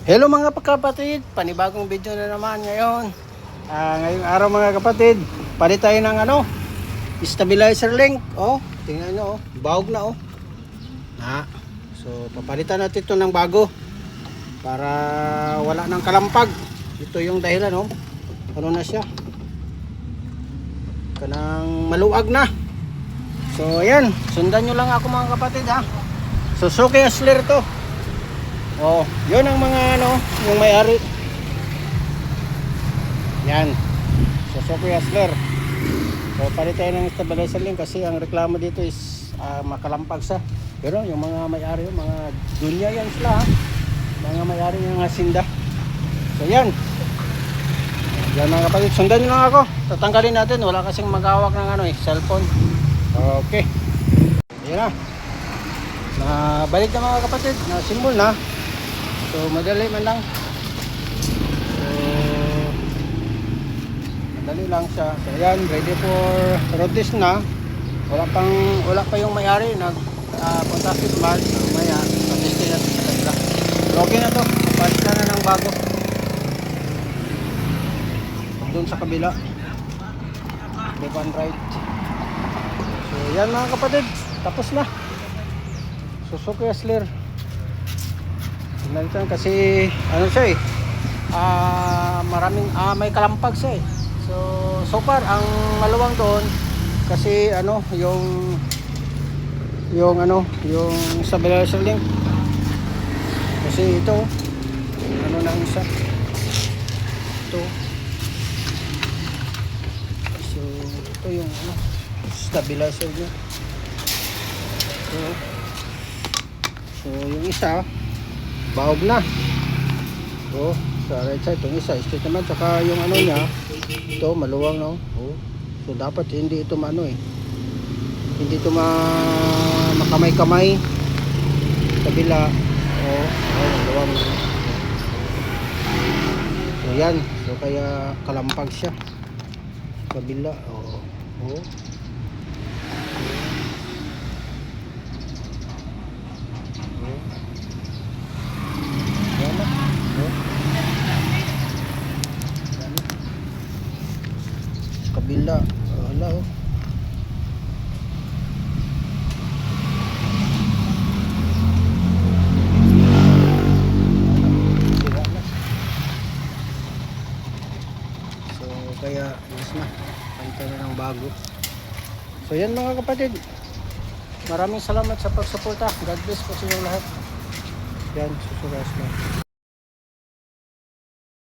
Hello mga kapatid, panibagong video na naman ngayon. Ngayong araw mga kapatid, palit tayo ng stabilizer link. Oh, tingnan nyo, bahog na So papalitan natin ito ng bago para wala ng kalampag. Ito yung dahilan ano na siya, kanang maluag na. So ayan, sundan nyo lang ako mga kapatid Suzuki Hustler to. Oh, yun ang mga yung may-ari. Yan. Suzuki Hustler. So palit tayo ng stabilizer link kasi ang reklamo dito is makalampag siya. Pero yung mga may-ari, mga dunya yan sila mga may-ari ng hasinda. So yan. Yan mga kapatid, sundan nyo lang ako. Tatanggalin natin, wala kasing mag-awak ng cellphone. Okay. Yan na. Balik na mga kapatid, na simbol na. So madali man lang. So madali lang siya. So ayan, ready for road test na. Wala pa yung may-ari punta sa smart. So maya, pa-testing natin sa kanila. So okay na to. Palitan na ng bago. Doon sa kabila. Left and right. So yan mga kapatid, tapos na. Suzuki Hustler. Sinalitan kasi siya maraming may kalampag siya so far ang maluwang doon kasi yung stabilizer link kasi ito na isa ito, so ito yung stabilizer niya. So yung isa bahog na. Oh, sa right side itong isa straight naman, saka yung niya ito maluwang so dapat hindi ito hindi ito makamay-kamay kabila. Maluwang. So yan, so kaya kalampag siya kabila. Kabila wala so kaya yes na, palitan na ng bago. So yan mga kapatid, maraming salamat sa pagsuporta. God bless po sa inyo lahat. Yan, susugas na.